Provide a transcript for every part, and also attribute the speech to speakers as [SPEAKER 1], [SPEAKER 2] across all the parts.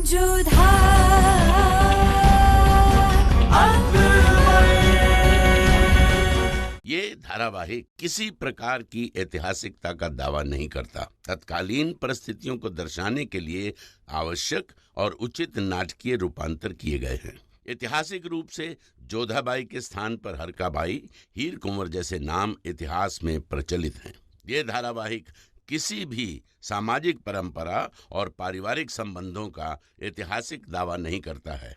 [SPEAKER 1] ये धारावाहिक किसी प्रकार की ऐतिहासिकता का दावा नहीं करता। तत्कालीन परिस्थितियों को दर्शाने के लिए आवश्यक और उचित नाटकीय रूपांतर किए गए हैं। ऐतिहासिक रूप से जोधाबाई के स्थान पर हरकाबाई, हीर कुंवर जैसे नाम इतिहास में प्रचलित हैं। ये धारावाहिक किसी भी सामाजिक परंपरा और पारिवारिक संबंधों का ऐतिहासिक दावा नहीं करता है।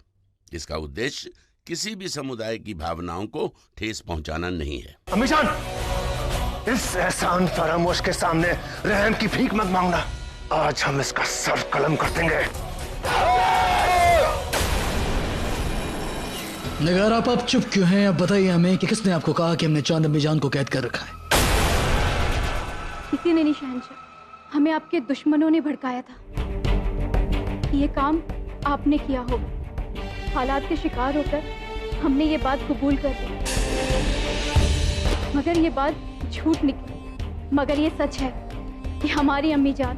[SPEAKER 1] इसका उद्देश्य किसी भी समुदाय की भावनाओं को ठेस पहुंचाना नहीं है।
[SPEAKER 2] अम्मीजान, इस एहसान फरामोश के सामने रहम की भीख मत मांगना। आज हम इसका सर कलम कर देंगे।
[SPEAKER 3] नगार, आप चुप क्यों हैं? अब बताइए हमें कि किसने आपको कहा कि हमने चांद अम्मीजान को कैद कर रखा है?
[SPEAKER 4] किसी ने नहीं शहंशाह, हमें आपके दुश्मनों ने भड़काया था। ये काम आपने किया हो। हालात के शिकार होकर हमने ये बात कबूल कर ली, मगर ये बात झूठ निकली। मगर ये सच है कि हमारी अम्मी जान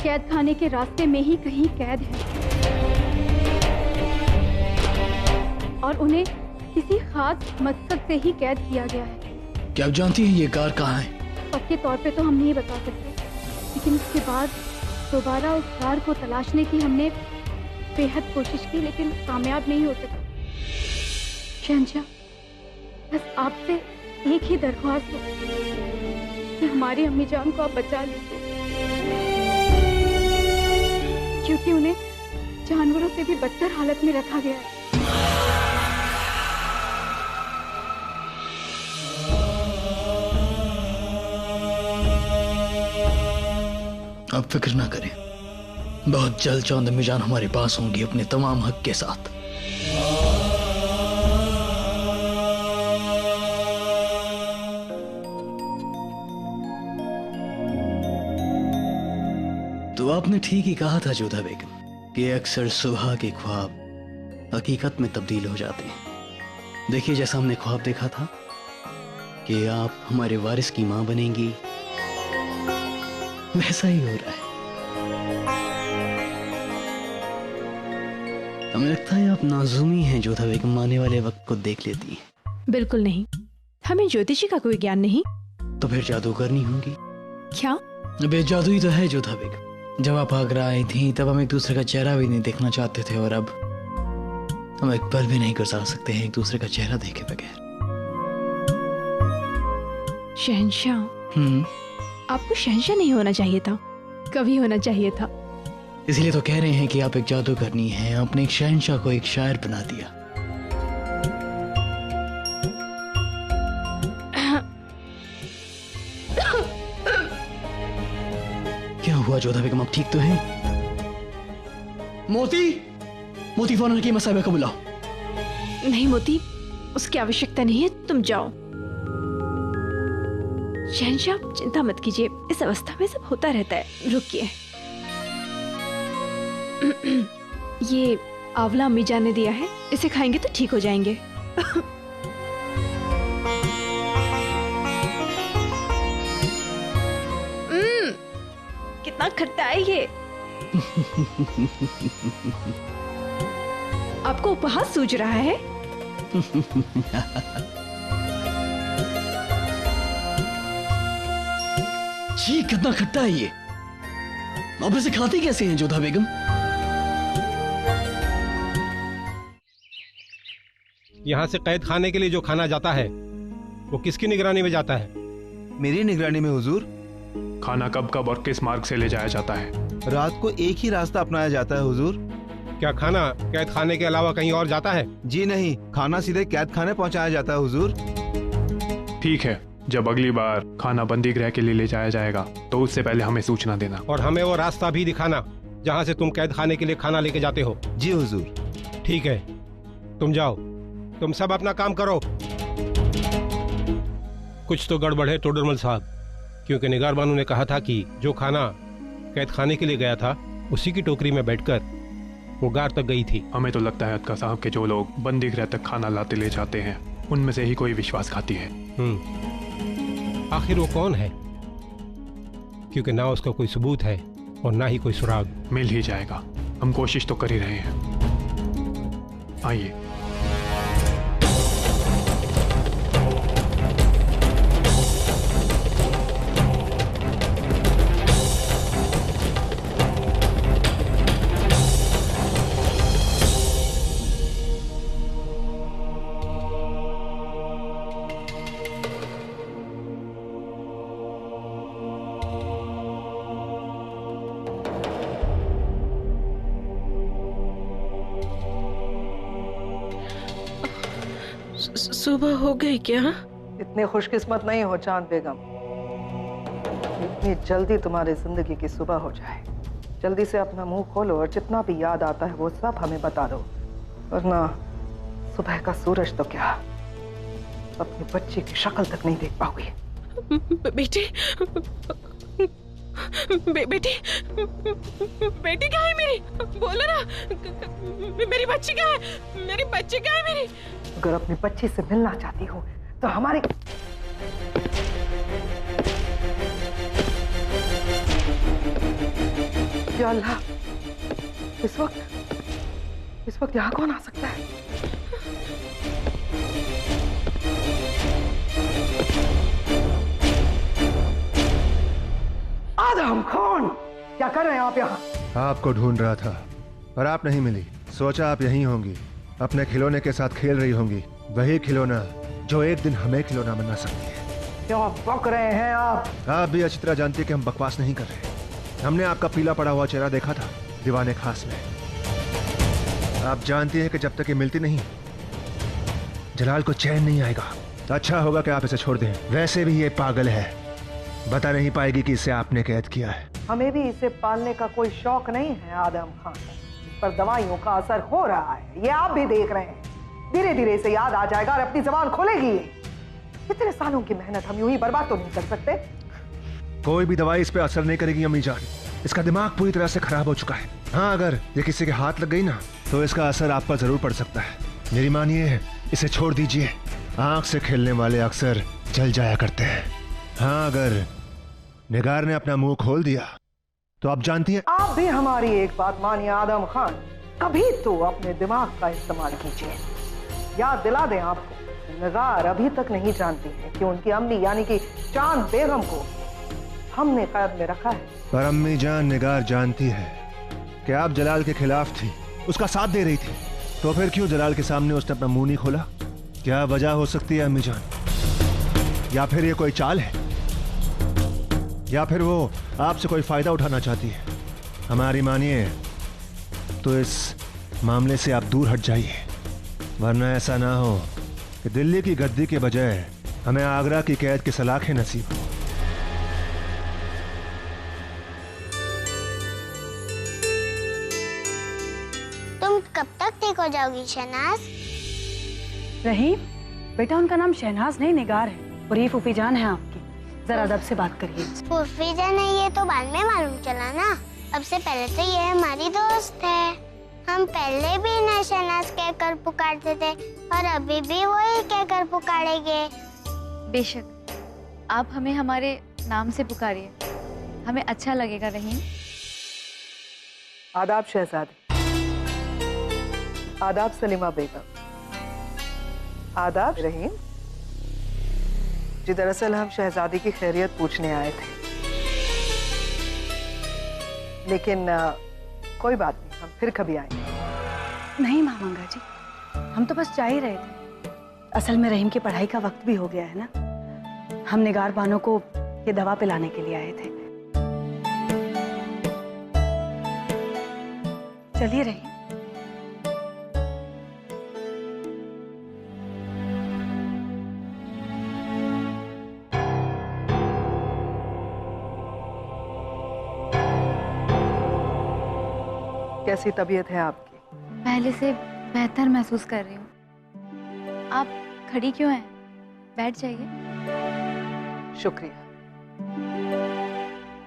[SPEAKER 4] कैद खाने के रास्ते में ही कहीं कैद है और उन्हें किसी खास मकसद से ही कैद किया गया है।
[SPEAKER 3] क्या आप जानती हैं ये कार कहाँ है?
[SPEAKER 4] पक्के तौर पे तो हम नहीं बता सकते, लेकिन उसके बाद दोबारा उस कार को तलाशने की हमने बेहद कोशिश की, लेकिन कामयाब नहीं हो सका। शहंशाह, बस आपसे एक ही दरख्वास्त है कि हमारी अम्मी जान को आप बचा लीजिए, क्योंकि उन्हें जानवरों से भी बदतर हालत में रखा गया है।
[SPEAKER 3] आप फिक्र ना करें, बहुत जल्द चांद अम्मीजान हमारे पास होंगी अपने तमाम हक के साथ। तो आपने ठीक ही कहा था जोधा बेगम कि अक्सर सुबह के ख्वाब हकीकत में तब्दील हो जाते हैं। देखिए, जैसा हमने ख्वाब देखा था कि आप हमारे वारिस की मां बनेंगी, वैसा ही हो रहा है। हमें लगता है आप नाजुमी हैं जोधा बेगम, आने वाले वक्त को देख लेती हैं।
[SPEAKER 5] बिल्कुल नहीं, हमें ज्योतिषी का कोई ज्ञान नहीं।
[SPEAKER 3] तो फिर जादूगरनी होंगी।
[SPEAKER 5] क्या?
[SPEAKER 3] अबे जादू ही तो है जोधा बेगम। जब आप आगरा आई थी तब हम एक दूसरे का चेहरा भी नहीं देखना चाहते थे, और अब हम एक पल भी नहीं गुजार सकते हैं एक दूसरे का चेहरा देखे बगैर।
[SPEAKER 5] शहंशाह, आपको शहंशाह नहीं होना चाहिए था, कभी होना चाहिए था।
[SPEAKER 3] इसलिए तो कह रहे हैं कि आप एक जादूगरनी हैं। आपने एक शहंशाह को एक शायर बना दिया। क्या हुआ जोधा बेगम, आप ठीक तो हैं? मोती फौरन की मसाइबा को बुलाओ।
[SPEAKER 5] नहीं मोती, उसकी आवश्यकता नहीं है, तुम जाओ। शहंशाह, चिंता मत कीजिए, इस अवस्था में सब होता रहता है। रुकिए, ये आंवला अम्मी जान ने दिया है, इसे खाएंगे तो ठीक हो जाएंगे। कितना खट्टा है ये। आपको उपहास सूझ रहा है?
[SPEAKER 3] जी, कितना खट्टा है ये। आप इसे खाती कैसे हैं जोधा बेगम?
[SPEAKER 6] यहाँ से कैद खाने के लिए जो खाना जाता है वो किसकी निगरानी में जाता है?
[SPEAKER 7] मेरी निगरानी में हुजूर।
[SPEAKER 8] खाना कब कब और किस मार्ग से ले जाया जाता है?
[SPEAKER 7] रात को एक ही रास्ता अपनाया जाता है हुजूर।
[SPEAKER 6] क्या खाना कैद खाने के अलावा कहीं और जाता है?
[SPEAKER 7] जी नहीं, खाना सीधे कैद खाने पहुंचाया जाता है हुजूर।
[SPEAKER 8] ठीक है, जब अगली बार खाना बंदी गृह के लिए ले जाया जाएगा तो उससे पहले हमें सूचना देना,
[SPEAKER 6] और हमें वो रास्ता भी दिखाना जहाँ से तुम कैद खाने के लिए खाना लेके जाते हो।
[SPEAKER 7] जी हुजूर।
[SPEAKER 6] ठीक है, तुम जाओ, तुम सब अपना काम करो। कुछ तो गड़बड़ है टोडरमल साहब, क्योंकि निगार बानू ने कहा था कि जो खाना कैद खाने के लिए गया था उसी की टोकरी में बैठकर वो गार तक गई थी।
[SPEAKER 8] हमें तो लगता है अदका साहब के जो लोग बंदी गृह तक खाना लाते ले जाते हैं उनमें से ही कोई विश्वासघाती है।
[SPEAKER 6] आखिर वो कौन है? क्योंकि ना उसका कोई सबूत है और ना ही कोई सुराग।
[SPEAKER 8] मिल ही जाएगा, हम कोशिश तो कर ही रहे हैं। आइए।
[SPEAKER 9] सुबह हो गई क्या?
[SPEAKER 10] इतने खुशकिस्मत नहीं हो चांद बेगम, इतनी जल्दी तुम्हारी जिंदगी की सुबह हो जाए। जल्दी से अपना मुंह खोलो और जितना भी याद आता है वो सब हमें बता दो, वरना सुबह का सूरज तो क्या, अपनी बच्ची की शक्ल तक नहीं देख पाओगी।
[SPEAKER 9] बेटी बेटी बेटी कहाँ है मेरी? बोलो ना, मेरी बच्ची कहाँ है? मेरी बच्ची कहाँ है मेरी?
[SPEAKER 10] अगर अपनी बच्ची से मिलना चाहती हो तो हमारी या अल्लाह, इस वक्त यहाँ कौन आ सकता है? आदम खान, क्या कर रहे हैं आप यहाँ?
[SPEAKER 2] आपको ढूंढ रहा था पर आप नहीं मिली। सोचा आप यहीं होंगी, अपने खिलौने के साथ खेल रही होंगी, वही खिलौना जो एक दिन हमें खिलौना बना सकती है।
[SPEAKER 10] क्यों बक रहे हैं आप?
[SPEAKER 2] आप भी अच्छी तरह जानती हैं कि हम बकवास नहीं कर रहे। हमने आपका पीला पड़ा हुआ चेहरा देखा था दीवाने खास में। आप जानती हैं कि जब तक ये मिलती नहीं जलाल को चैन नहीं आएगा। अच्छा होगा कि आप इसे छोड़ दें। वैसे भी ये पागल है, बता नहीं पाएगी कि इसे आपने कैद किया है।
[SPEAKER 10] हमें भी इसे पालने का कोई शौक नहीं है आदम खान, पर दवाइयों का असर हो रहा है, ये आप भी देख रहे हैं। धीरे धीरे इसे याद आ जाएगा और अपनी जबान खोलेगी। इतने सालों की मेहनत हम यूं ही बर्बाद तो नहीं कर सकते।
[SPEAKER 2] कोई भी दवाई इस पे असर नहीं करेगी अम्मी जान, इसका दिमाग पूरी तरह से खराब हो चुका है। हाँ, अगर ये किसी के हाथ लग गई ना तो इसका असर आप पर जरूर पड़ सकता है। मेरी मानिए, इसे छोड़ दीजिए। आंख से खेलने वाले अक्सर जल जाया करते हैं। हाँ, अगर निगार ने अपना मुंह खोल दिया तो आप जानती हैं।
[SPEAKER 10] आप भी हमारी एक बात मानिए आदम खान, कभी तो अपने दिमाग का इस्तेमाल कीजिए। याद दिला दें आपको, निगार अभी तक नहीं जानती है कि उनकी अम्मी यानी कि चांद बेगम को हमने कैद में रखा है।
[SPEAKER 2] पर अम्मी जान, निगार जानती है कि आप जलाल के खिलाफ थी, उसका साथ दे रही थी, तो फिर क्यों जलाल के सामने उसने अपना मुंह नहीं खोला? क्या वजह हो सकती है अम्मी जान? या फिर ये कोई चाल है, या फिर वो आपसे कोई फायदा उठाना चाहती है? हमारी मानिए तो इस मामले से आप दूर हट जाइए, वरना ऐसा ना हो कि दिल्ली की गद्दी के बजाय हमें आगरा की कैद की सलाखें नसीब हो।
[SPEAKER 11] तुम कब तक ठीक हो जाओगी शहनाज?
[SPEAKER 12] रहीम बेटा, उनका नाम शहनाज नहीं निगार है। और ये फूफी जान है आपकी, जरा अदब से बात करिए।
[SPEAKER 11] फूफी जान है ये तो बाद में मालूम चला ना, अब से पहले तो ये हमारी दोस्त है। हम पहले भी इन्हें शहनाज कहकर पुकारते थे और अभी भी वही कहकर पुकारेंगे।
[SPEAKER 13] बेशक आप हमें हमारे नाम से पुकारिए, हमें अच्छा लगेगा। रहीम।
[SPEAKER 10] आदाब शहजादी। आदाब सलीमा बेगम। आदाब रहीम जी। दरअसल हम शहजादी की खैरियत पूछने आए थे, लेकिन कोई बात नहीं, हम फिर कभी आएंगे।
[SPEAKER 12] नहीं मामंगा जी, हम तो बस जा ही रहे थे। असल में रहीम की पढ़ाई का वक्त भी हो गया है ना। हम निगार बानो को ये दवा पिलाने के लिए आए थे। चलिए रहीम।
[SPEAKER 10] कैसी तबीयत है आपकी?
[SPEAKER 13] पहले से बेहतर महसूस कर रही हूँ। आप खड़ी क्यों हैं? बैठ जाइए।
[SPEAKER 10] शुक्रिया।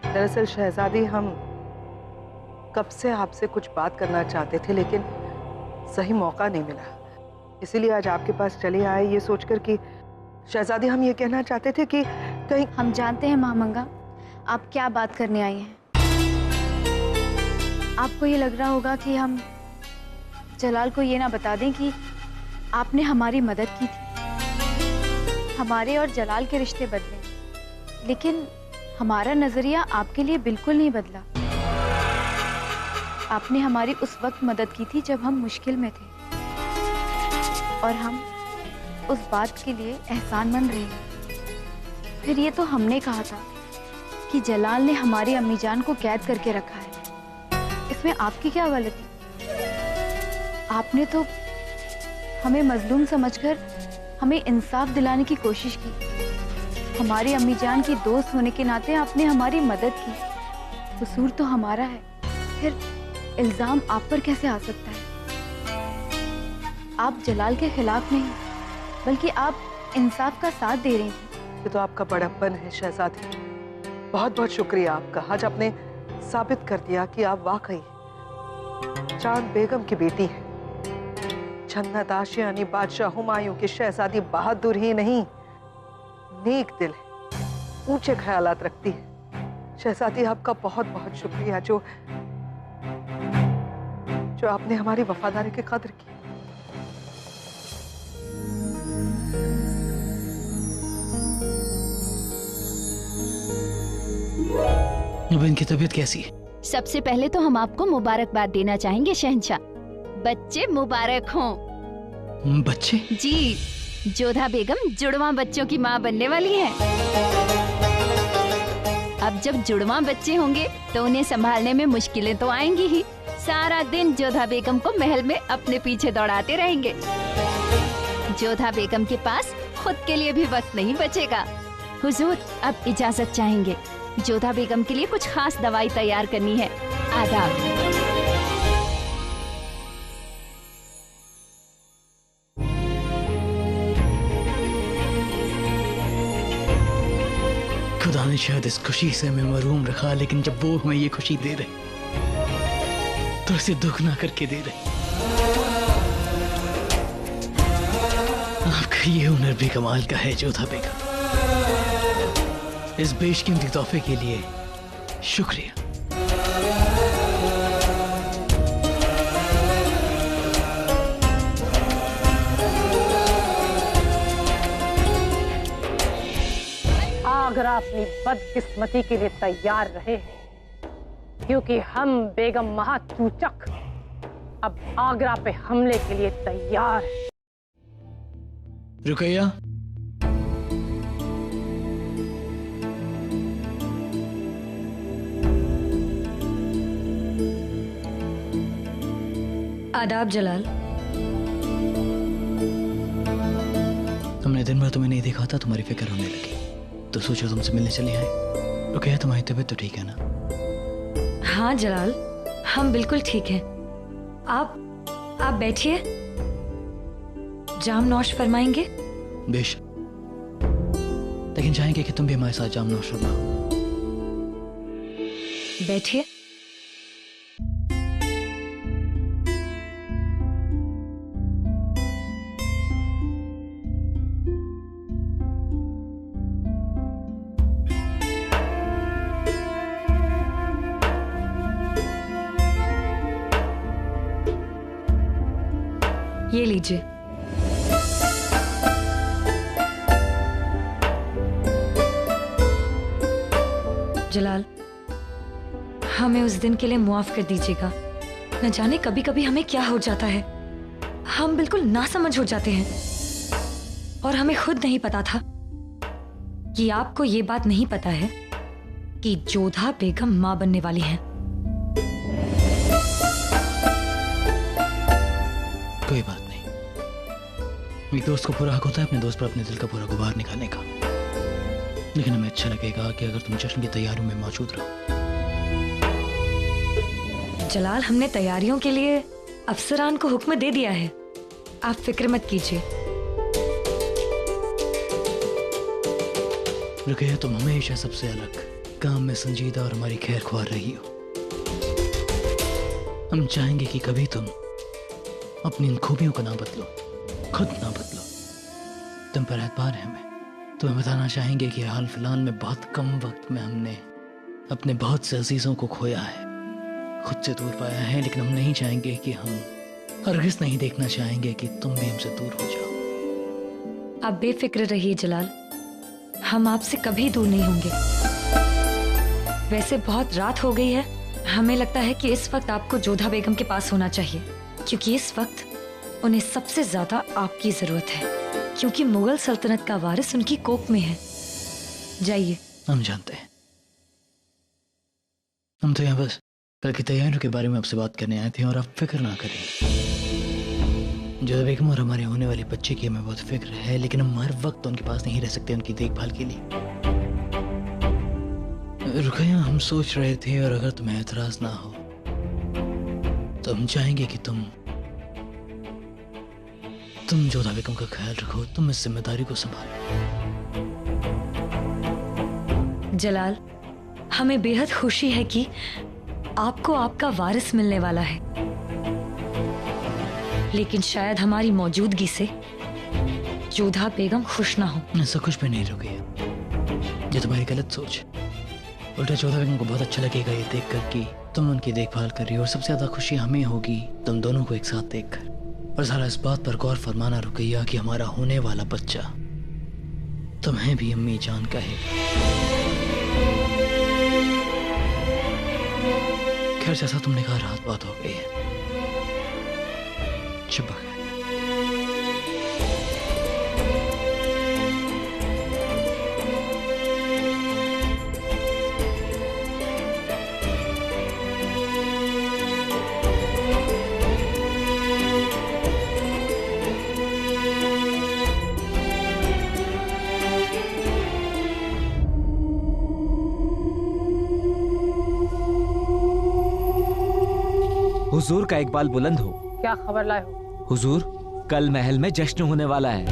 [SPEAKER 10] दरअसल शहजादी, हम कब से आपसे कुछ बात करना चाहते थे, लेकिन सही मौका नहीं मिला, इसीलिए आज आपके पास चले आए, ये सोचकर कि शहजादी हम ये कहना चाहते थे कि कहीं।
[SPEAKER 13] हम जानते हैं मामंगा आप क्या बात करने आई हैं। आपको ये लग रहा होगा कि हम जलाल को ये ना बता दें कि आपने हमारी मदद की थी। हमारे और जलाल के रिश्ते बदले, लेकिन हमारा नजरिया आपके लिए बिल्कुल नहीं बदला। आपने हमारी उस वक्त मदद की थी जब हम मुश्किल में थे, और हम उस बात के लिए एहसानमंद रहे। फिर ये तो हमने कहा था कि जलाल ने हमारी अम्मी जान को कैद करके रखा है, इसमें आपकी क्या गलती? आपने तो हमें मजलूम समझकर हमें इंसाफ दिलाने की कोशिश की। हमारी अम्मी जान की दोस्त होने के नाते आपने हमारी मदद की। कसूर तो हमारा है, फिर इल्जाम आप पर कैसे आ सकता है? आप जलाल के खिलाफ नहीं, बल्कि आप इंसाफ का साथ दे रही थी।
[SPEAKER 10] ये तो आपका बड़प्पन है शहजादी। बहुत बहुत शुक्रिया आपका। आज आपने साबित कर दिया कि आप वाकई चांद बेगम की बेटी हैं। जन्नत आशियानी बादशाह हुमायूं की शहजादी बहादुर ही नहीं, नेक दिल है, ऊंचे ख्यालात रखती है। शहजादी आपका बहुत बहुत शुक्रिया जो आपने हमारी वफादारी की कदर की।
[SPEAKER 3] नुबिन की तबीयत कैसी है?
[SPEAKER 14] सबसे पहले तो हम आपको मुबारकबाद देना चाहेंगे शहंशाह। बच्चे मुबारक हों।
[SPEAKER 3] बच्चे?
[SPEAKER 14] जी, जोधा बेगम जुड़वा बच्चों की माँ बनने वाली है। अब जब जुड़वा बच्चे होंगे तो उन्हें संभालने में मुश्किलें तो आएंगी ही। सारा दिन जोधा बेगम को महल में अपने पीछे दौड़ाते रहेंगे। जोधा बेगम के पास खुद के लिए भी वक्त नहीं बचेगा। हुजूर, अब इजाजत चाहेंगे। जोधा बेगम के लिए कुछ खास दवाई तैयार करनी है। आदाब।
[SPEAKER 3] खुदा ने शायद इस खुशी से हमें महरूम रखा, लेकिन जब वो हमें ये खुशी दे रहे तो इसे दुगना करके दे रहे। आपका ये हुनर भी कमाल का है जोधा बेगम। इस बेशकीमती तोहफे के लिए शुक्रिया।
[SPEAKER 15] आगरा अपनी बदकिस्मती के लिए तैयार रहे हैं, क्योंकि हम बेगम महाचूचक अब आगरा पे हमले के लिए तैयार हैं।
[SPEAKER 3] रुकैया,
[SPEAKER 16] आदाब जलाल।
[SPEAKER 3] तुमने दिन भर तुम्हें नहीं देखा था, तुम्हारी फिक्र होने लगी तो सोचा तुमसे मिलने चले आए। रुकैया, तुम्हारी तबीयत तो ठीक है ना?
[SPEAKER 16] हाँ जलाल, हम बिल्कुल ठीक हैं। आप बैठिए, जाम नौश फरमाएंगे?
[SPEAKER 3] बेशक, लेकिन चाहेंगे कि तुम भी हमारे साथ जाम नौश फरमाओ।
[SPEAKER 16] बैठिए। ये लीजिए। जलाल, हमें उस दिन के लिए मुआफ कर दीजिएगा। न जाने कभी कभी हमें क्या हो जाता है, हम बिल्कुल नासमझ हो जाते हैं और हमें खुद नहीं पता था कि आपको ये बात नहीं पता है कि जोधा बेगम मां बनने वाली हैं।
[SPEAKER 3] कोई बात नहीं, एक दोस्त को पूरा हक होता है अपने दोस्त पर अपने दिल का पूरा गुबार निकालने का। लेकिन हमें अच्छा लगेगा कि अगर तुम जश्न की तैयारियों में मौजूद रहो।
[SPEAKER 16] जलाल, हमने तैयारियों के लिए अफसरान को हुक्म दे दिया है, आप फिक्र मत कीजिए।
[SPEAKER 3] रुकैया, तुम हमेशा सबसे अलग, काम में संजीदा और हमारी खैर ख्वाह रही हो। हम चाहेंगे कि कभी तुम अपनी इन खूबियों को ना बदलो, खुद ना बदलो। तुम पर एतबार है हमें। तुम्हें बताना चाहेंगे कि हाल फिलहाल में बहुत कम वक्त में हमने अपने बहुत से अजीजों को खोया है। खुद से दूर पाया है, लेकिन हम नहीं चाहेंगे कि हम हरगिज़ नहीं देखना चाहेंगे कि तुम भी हमसे दूर हो जाओ।
[SPEAKER 16] आप बेफिक्र रहिए जलाल, हम आपसे कभी दूर नहीं होंगे। वैसे बहुत रात हो गई है, हमें लगता है कि इस वक्त आपको जोधा बेगम के पास होना चाहिए, क्योंकि इस वक्त उन्हें सबसे ज्यादा आपकी जरूरत है, क्योंकि मुगल सल्तनत का वारिस उनकी कोख में है। जाइए।
[SPEAKER 3] हम जानते हैं, हम तो यहाँ बस कल की तैयारियों के बारे में आपसे बात करने आए थे, और आप फिक्र ना करें। जोधा बेगम और हमारे होने वाले बच्चे की हमें बहुत फिक्र है, लेकिन हम हर वक्त उनके पास नहीं रह सकते उनकी देखभाल के लिए। रुकैया, हम सोच रहे थे, और अगर तुम्हें एतराज ना हो तो हम चाहेंगे कि तुम जोधा बेगम का ख्याल रखो, तुम इस जिम्मेदारी को संभालो।
[SPEAKER 16] जलाल, हमें बेहद खुशी है कि आपको आपका वारिस मिलने वाला है, लेकिन शायद हमारी मौजूदगी से जोधा बेगम खुश ना हो।
[SPEAKER 3] ऐसा कुछ भी नहीं रुकैया, ये तुम्हारी गलत सोच। उल्टा जोधा बेगम को बहुत अच्छा लगेगा ये देखकर कि तुम उनकी देखभाल कर रही हो, और सबसे ज्यादा खुशी हमें होगी तुम दोनों को एक साथ देखकर। और सारा इस बात पर गौर फरमाना रुकैया कि हमारा होने वाला बच्चा तुम्हें भी अम्मी जान कहेगा। खैर, जैसा तुमने कहा, रात बात हो गई है, शब बखैर।
[SPEAKER 17] हुजूर का इकबाल बुलंद हो।
[SPEAKER 15] क्या खबर लाए हो?
[SPEAKER 17] हुजूर, कल महल में जश्न होने वाला है,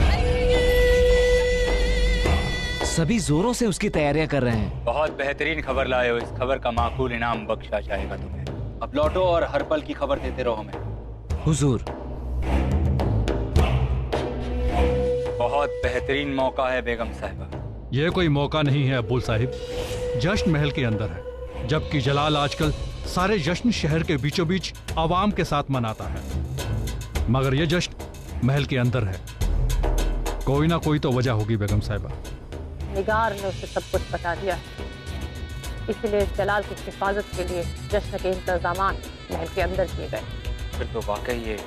[SPEAKER 17] सभी जोरों से उसकी तैयारियां कर रहे हैं।
[SPEAKER 18] बहुत बेहतरीन खबर लाए हो, इस खबर का माकूल इनाम बख्शा जाएगा तुम्हें। अब लौटो और हर पल की खबर देते रहो हमें।
[SPEAKER 17] हुजूर,
[SPEAKER 18] बहुत बेहतरीन मौका है बेगम साहिबा।
[SPEAKER 19] यह कोई मौका नहीं है अब्बुल साहिब, जश्न महल के अंदर है, जबकि जलाल आजकल सारे जश्न शहर के बीचों बीच आवाम के साथ मनाता है, मगर यह जश्न महल के अंदर है। कोई ना कोई तो वजह होगी बेगम साहिबा।
[SPEAKER 15] निगार ने उसे सब कुछ बता दिया, इसलिए जलाल की हिफाजत के लिए जश्न के इंतजाम महल के अंदर किए गए।
[SPEAKER 18] फिर तो वाकई ये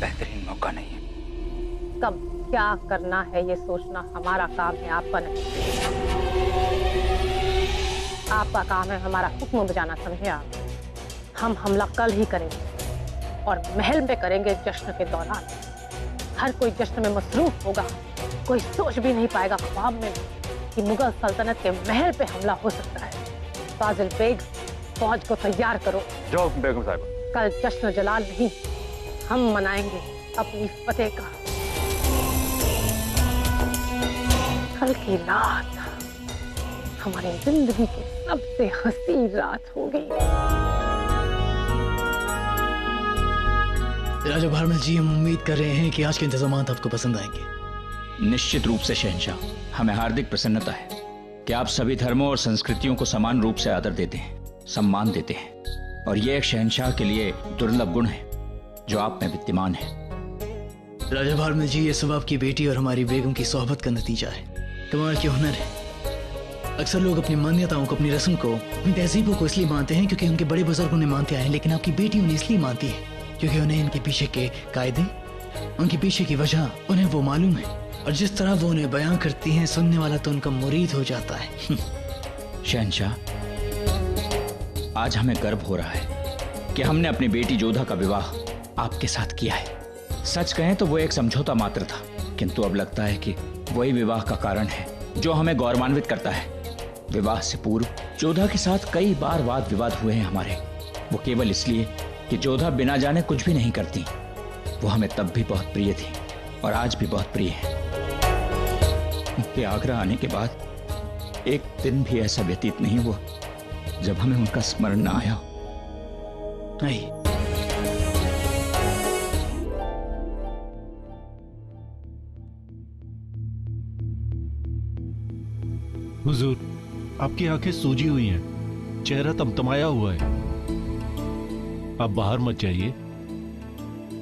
[SPEAKER 18] बेहतरीन मौका नहीं है।
[SPEAKER 15] कब क्या करना है ये सोचना हमारा काम है, आपका नहीं। आपका काम है हमारा हुक्म बजाना, समझे आप? हम हमला कल ही करेंगे और महल में करेंगे जश्न के दौरान। हर कोई जश्न में मसरूफ होगा, कोई सोच भी नहीं पाएगा ख्वाब में कि मुगल सल्तनत के महल पे हमला हो सकता है। फाजिल बेग, फौज को तैयार करो।
[SPEAKER 18] जाओ बेगम साहिबा।
[SPEAKER 15] कल जश्न जलाल नहीं, हम मनाएंगे अपनी फतेह का। कल की रात हमारी जिंदगी की सबसे हसीन रात होगी।
[SPEAKER 3] राजा भारमल जी, हम उम्मीद कर रहे हैं कि आज के इंतजाम आपको पसंद आएंगे।
[SPEAKER 18] निश्चित रूप से शहंशाह, हमें हार्दिक प्रसन्नता है कि आप सभी धर्मों और संस्कृतियों को समान रूप से आदर देते हैं, सम्मान देते हैं, और ये एक शहंशाह के लिए दुर्लभ गुण है जो आप में विद्यमान है।
[SPEAKER 3] राजा भारमल जी, ये सब आपकी बेटी और हमारी बेगम की सोहबत का नतीजा है, कमाल के हुनर है। अक्सर लोग अपनी मान्यताओं को, अपनी रस्म को, अपनी तहजीबों को इसलिए मानते हैं क्योंकि उनके बड़े बुजुर्ग उन्हें मानते आए हैं, लेकिन आपकी बेटी उन्हें इसलिए मानती है क्योंकि उन्हें इनके पीछे के कायदे, उनके पीछे की वजह उन्हें वो मालूम है, और जिस तरह वो उन्हें बयां करती हैं, सुनने वाला तो उनका मुरीद हो जाता है।
[SPEAKER 18] शहंशाह, आज हमें गर्व हो रहा है कि हमने अपनी बेटी जोधा का विवाह आपके साथ किया है। सच कहें तो वो एक समझौता मात्र था, किंतु अब लगता है कि वही विवाह का कारण है जो हमें गौरवान्वित करता है। विवाह से पूर्व जोधा के साथ कई बार वाद विवाद हुए हैं हमारे, वो केवल इसलिए कि जोधा बिना जाने कुछ भी नहीं करती। वो हमें तब भी बहुत प्रिय थी और आज भी बहुत प्रिय है। उनके आगरा आने के बाद एक दिन भी ऐसा व्यतीत नहीं हुआ जब हमें उनका स्मरण न आया।
[SPEAKER 3] नहीं,
[SPEAKER 19] हुजूर, आपकी आंखें सूजी हुई हैं, चेहरा तमतमाया हुआ है।
[SPEAKER 20] आप बाहर मत जाइए,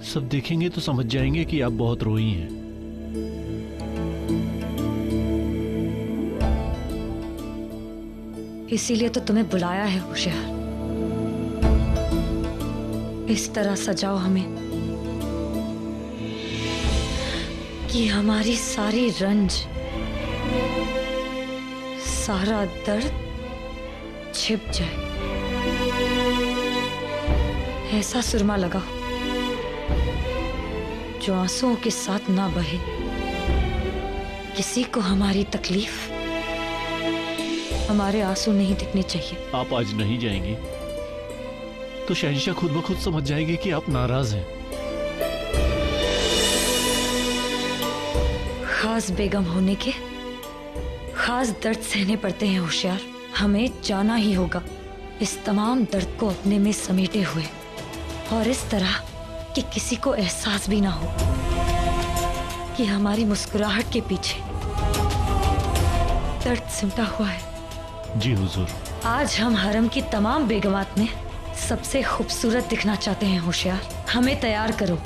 [SPEAKER 20] सब देखेंगे तो समझ जाएंगे कि आप बहुत रोई हैं।
[SPEAKER 16] इसीलिए तो तुम्हें बुलाया है होशियार। इस तरह सजाओ हमें कि हमारी सारी रंज, सारा दर्द छिप जाए। ऐसा सुरमा लगाओ जो आंसुओं के साथ ना बहे। किसी को हमारी तकलीफ, हमारे आंसू नहीं दिखने चाहिए।
[SPEAKER 20] आप आज नहीं जाएंगी तो शहंशाह खुद ब खुद समझ जाएंगे कि आप नाराज हैं।
[SPEAKER 16] खास बेगम होने के खास दर्द सहने पड़ते हैं होशियार। हमें जाना ही होगा इस तमाम दर्द को अपने में समेटे हुए, और इस तरह कि किसी को एहसास भी ना हो कि हमारी मुस्कुराहट के पीछे दर्द सिमटा हुआ है।
[SPEAKER 20] जी हुजूर।
[SPEAKER 16] आज हम हरम की तमाम बेगमात में सबसे खूबसूरत दिखना चाहते हैं होशियार। हमें तैयार करो।